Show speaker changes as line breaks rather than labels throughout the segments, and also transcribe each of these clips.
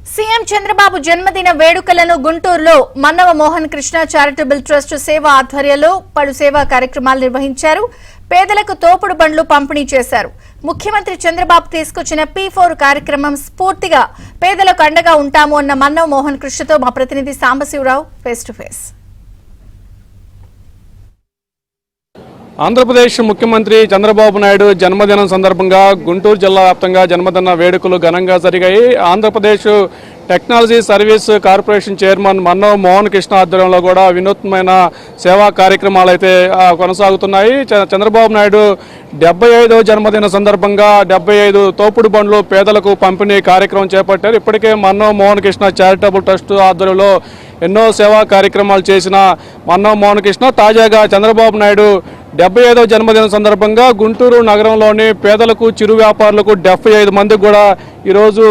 CM Chandrababu జన్మదిన వేడుకలను గుంటూరులో మన్నవ మోహన్ కృష్ణ చారిటబుల్ ట్రస్ట్ సేవా ఆధ్వర్యంలో పలు సేవా కార్యక్రమాలు నిర్వహించారు. పేదలకు తోపుడు బండ్లు పంపిణీ చేశారు. ముఖ్యమంత్రి చంద్రబాబు తీసుకొచ్చిన P4 కార్యక్రమం స్ఫూర్తిగా పేదలకు అండగా ఉంటాము అన్న మన్నవ మోహన్ కృష్ణతో మా ప్రతినిధి Sambasivarao face to face.
Andhra Pradesh ముఖ్యమంత్రి చంద్రబాబు నాయుడు జన్మదినం సందర్భంగా గుంటూరు జిల్లా వ్యాప్తంగా జన్మదిన వేడుకలు ఘనంగా జరిగాయి. Andhra Pradesh technology service corporation chairman Mannava Mohan Krishna ఆధ్వర్యంలో కూడా వినూత్నమైన సేవా కార్యక్రమాలు అయితే కొనసాగుతున్నాయి. చంద్రబాబు నాయుడు 75వ జన్మదిన సందర్భంగా 75 తోపుడు బండ్లు పేదలకు పంపిణీ కార్యక్రమం చేపట్టారు. ఇప్పటికే మన్నవ మోహన్ కృష్ణ చారిటబుల్ ట్రస్ట్ ఆధ్వర్యంలో ఎన్నో సేవా కార్యక్రమాలు చేసిన మన్నవ మోహన్ కృష్ణ తాజాగా చంద్రబాబు నాయుడు 75వ జన్మదిన సందర్భంగా గుంటూరు నగరంలోని పేదలకు చిరు వ్యాపారులకు 75 మందికి కూడా ఈరోజు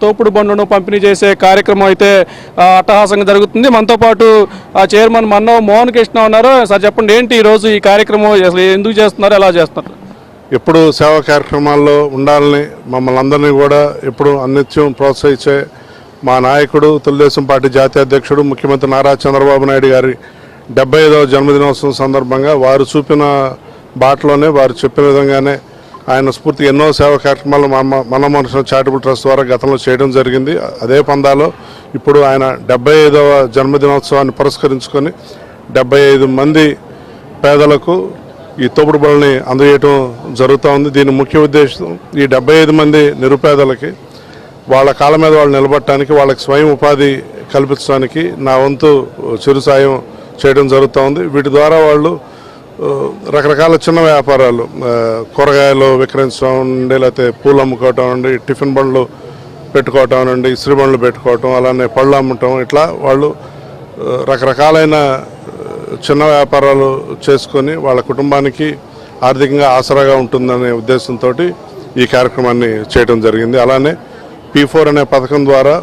తోపుడు బండ్లను పంపిణీ చేసే కార్యక్రమం అయితే అట్టహాసంగా జరుగుతుంది. మనతో పాటు చైర్మన్ మన్నవ మోహన్ కృష్ణ ఉన్నారు. సార్ చెప్పండి, ఏంటి ఈరోజు ఈ కార్యక్రమం ఎందుకు చేస్తున్నారు, ఎలా చేస్తున్నారు?
ఎప్పుడు సేవా కార్యక్రమాల్లో ఉండాలని మమ్మల్ని అందరినీ కూడా ఎప్పుడు అనిత్యం ప్రోత్సహించే మా నాయకుడు, తెలుగుదేశం పార్టీ జాతీయ అధ్యక్షుడు, ముఖ్యమంత్రి నారా చంద్రబాబు నాయుడు గారి 75వ జన్మదినోత్సవం సందర్భంగా వారు చూపిన బాటలోనే, వారు చెప్పిన విధంగానే ఆయన స్ఫూర్తిగా ఎన్నో సేవా కార్యక్రమాలు మన్నవ మోహన్ చారిటబుల్ ట్రస్ట్ ద్వారా గతంలో చేయడం జరిగింది. అదే పందాలో ఇప్పుడు ఆయన 75వ జన్మదినోత్సవాన్ని పురస్కరించుకొని 75 మంది పేదలకు ఈ తోపుడు బళ్ళని అందజేయటం జరుగుతూ ఉంది. దీని ముఖ్య ఉద్దేశం ఈ 75 మంది నిరుపేదలకి వాళ్ళ కాళ్ళ మీద వాళ్ళు నిలబడటానికి, వాళ్ళకి స్వయం ఉపాధి కల్పించడానికి నా వంతు చిరు సాయం చేయడం జరుగుతూ ఉంది. వీటి ద్వారా వాళ్ళు రకరకాల చిన్న వ్యాపారాలు, కూరగాయలు విక్రయించడం నుండి, లేకపోతే పూలు అమ్ముకోవటం నుండి, టిఫిన్ బండ్లు పెట్టుకోవటం నుండి, ఇస్త్రీ బండ్లు పెట్టుకోవటం, అలానే పళ్ళు అమ్మటం, ఇట్లా వాళ్ళు రకరకాలైన చిన్న వ్యాపారాలు చేసుకొని వాళ్ళ కుటుంబానికి ఆర్థికంగా ఆసరాగా ఉంటుందనే ఉద్దేశంతో ఈ కార్యక్రమాన్ని చేయడం జరిగింది. అలానే P4 అనే పథకం ద్వారా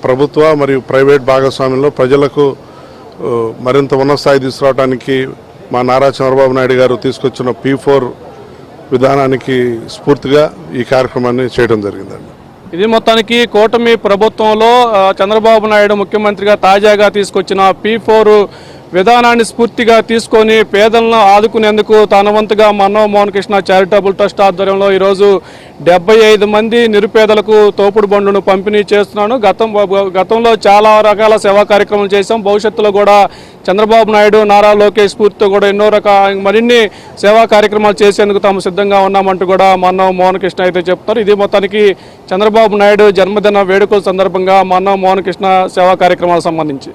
ప్రభుత్వ మరియు ప్రైవేట్ భాగస్వామ్యంలో ప్రజలకు మరింత ఉన్నత స్థాయి తీసుకురావడానికి మా నారా చంద్రబాబు నాయుడు గారు తీసుకొచ్చిన P4 విధానానికి స్ఫూర్తిగా ఈ కార్యక్రమాన్ని చేయడం జరిగిందండి.
ఇది మొత్తానికి కూటమి ప్రభుత్వంలో చంద్రబాబు నాయుడు ముఖ్యమంత్రిగా తాజాగా తీసుకొచ్చిన P4 విధానాన్ని స్ఫూర్తిగా తీసుకొని పేదలను ఆదుకునేందుకు తన వంతుగా మన్నవ మోహన్ కృష్ణ చారిటబుల్ ట్రస్ట్ ఆధ్వర్యంలో ఈరోజు 75 మంది నిరుపేదలకు తోపుడు బండ్లను పంపిణీ చేస్తున్నాను. గతంలో చాలా రకాల సేవా కార్యక్రమాలు చేశాం. భవిష్యత్తులో కూడా చంద్రబాబు నాయుడు, నారా లోకేష్ స్ఫూర్తితో కూడా ఎన్నో మరిన్ని సేవా కార్యక్రమాలు చేసేందుకు తాము సిద్ధంగా ఉన్నామంటూ కూడా మన్నవ మోహన్ కృష్ణ అయితే చెప్తారు. ఇది మొత్తానికి చంద్రబాబు నాయుడు జన్మదిన వేడుకల సందర్భంగా మన్నవ మోహన్ కృష్ణ సేవా కార్యక్రమాలకు సంబంధించి.